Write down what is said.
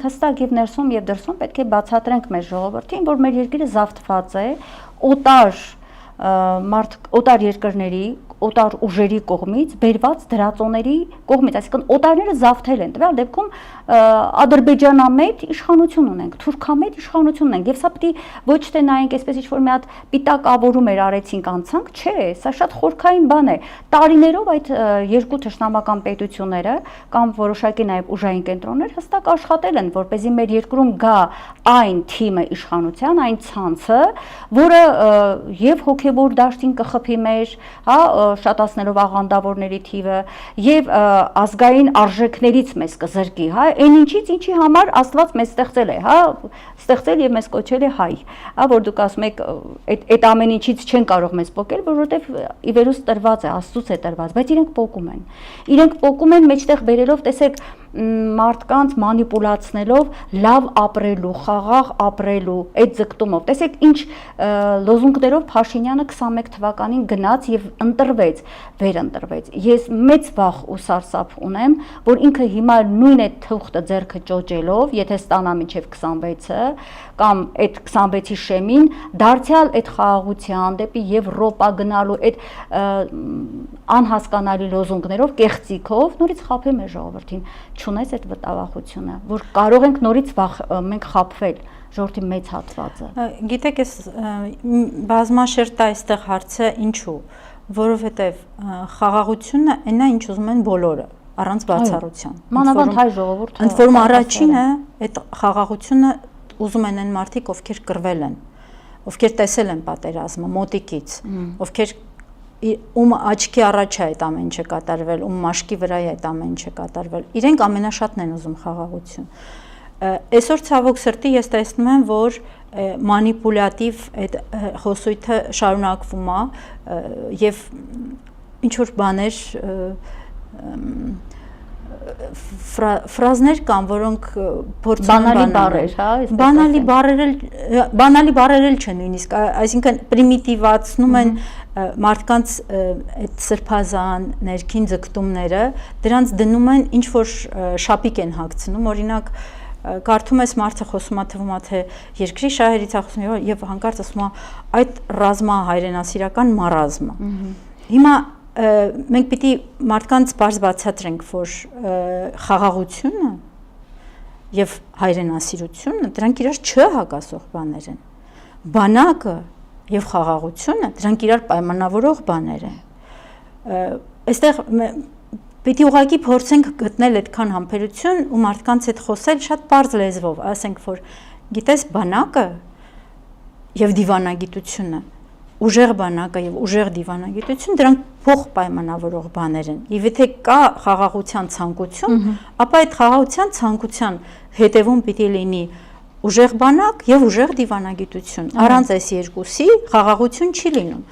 Հստակ եւ ներսում եւ դրսում պետք է բացատրենք մեր ժողովրդին, որ մեր երկիրը զավթված է օտար երկրների, օտար ուժերի կողմից, բերված դրածոների կողմից, այսինքն օտարները զավթել են, տվյալ դեպքում ադրբեջանամետ իշխանություն ունենք, թուրքամետ իշխանություն ունենք, եւ սա պետք է ոչ թե նայենք այսպես ինչ-որ մի հատ պիտակավորում էր արեցինք անցանք, չէ, սա շատ խորքային բան է։ Տարիներով այդ երկու թշնամական պետությունները կամ որոշակի նաեւ ուժային կենտրոններ հստակ աշխատել են, որպեսզի մեր երկրում գա այն թիմը իշխանության, այն ցանցը, որը եւ հոգեվոր դաշտին կխփի մեր, հա, շատացնելով աղանդավորների թիվը եւ ազգային արժեքներից մեզ կզրկի, հա, այն ինչի համար Աստված մեզ ստեղծել է, հա, ստեղծել եւ մեզ կոչել է հայ, հա, որ դուք ասում եք այդ ամեն ինչից չեն կարող մեզ փոկել, որովհետեւ ի վերուս տրված է, Աստծուց է տրված, բայց իրենք պոկում են մեջտեղ բերելով, տեսեք, մարդկանց մանիպուլացնելով լավ ապրելու, խաղաղ ապրելու այդ ձգտումով։ Տեսեք ինչ լոզունգներով Փաշինյանը 21 թվականին գնաց եւ ընտրվեց, վերընտրվեց։ Ես մեծ վախ ու սարսափ ունեմ, որ ինքը հիմա նույն այդ թուղթը ձեռքը ճոճելով, եթե ստանա մինչեւ 26-ը կամ այդ 26-ի շեմին դարձյալ այդ խաղաղության դեպի Եվրոպա գնալու այդ անհասկանալի լոզունգներով, կեղծիքով նորից խափի մեր ժողովրդին, չունես այդ վտավախությունը, որ կարող ենք նորից մենք խափվել ժողովրդի մեծ հատվածը։ Գիտեք, այս բազմաշերտ է այստեղ հարցը ինչու, որովհետև խաղաղությունը այն է, ինչ ուզում են բոլորը, առանց բացառության։ Մանավանդ հայ ժողովուրդը։ Ընդ որում առաջինը այդ խաղաղությունը ուզում են այն մարդիկ, ովքեր կռվել են, ովքեր տեսել են պատերազմը մոտիկից, ովքեր ում աչքի առաջ է այդ ամեն ինչը կատարվել, ում մաշկի վրա է այդ ամեն ինչը կատարվել, իրենք ամենաշատն են ուզում խաղաղություն։ Այսօր ցավոք սրտի ես տեսնում եմ, որ մանիպուլատիվ այդ խոսույթը շարունակվում է եւ ինչ որ բաներ ֆրազներ կան, որոնք փորձում են բանալի բառեր չեն նույնիսկ, այսինքն պրիմիտիվացնում են մարդկանց այդ սրբազան ներքին ձգտումները, դրանց դնում են ինչ որ շապիկ են հագցնում, օրինակ կարդում ես մարդը խոսում է թվում է թե երկրի շահերից է խոսում եւ հանկարծ ասում է այդ ռազմա հայրենասիրական մարազմը։ Հիմա մենք պիտի մարդկանց բարձ բացատրենք, որ խաղաղությունը եւ հայրենասիրությունը դրանք իրար չհակասող բաներ են։ Բանակը եւ խաղաղությունը դրանք իրար պայմանավորող բաներ են։ Այստեղ պիտի ուղղակի փորձենք գտնել այդքան համբերություն ու մարդկանց հետ խոսել շատ բարձ լեզվով, ասենք որ գիտես բանակը եւ դիվանագիտությունը, ուժեղ բանակը եւ ուժեղ դիվանագիտություն դրանք փոխպայմանավորող բաներ են։ Եվ եթե կա խաղաղության ցանկություն, ապա այդ խաղաղության ցանկության հետևում պիտի լինի ուժեղ բանակ եւ ուժեղ դիվանագիտություն։ Առանց այս երկուսի խաղաղություն չի լինում։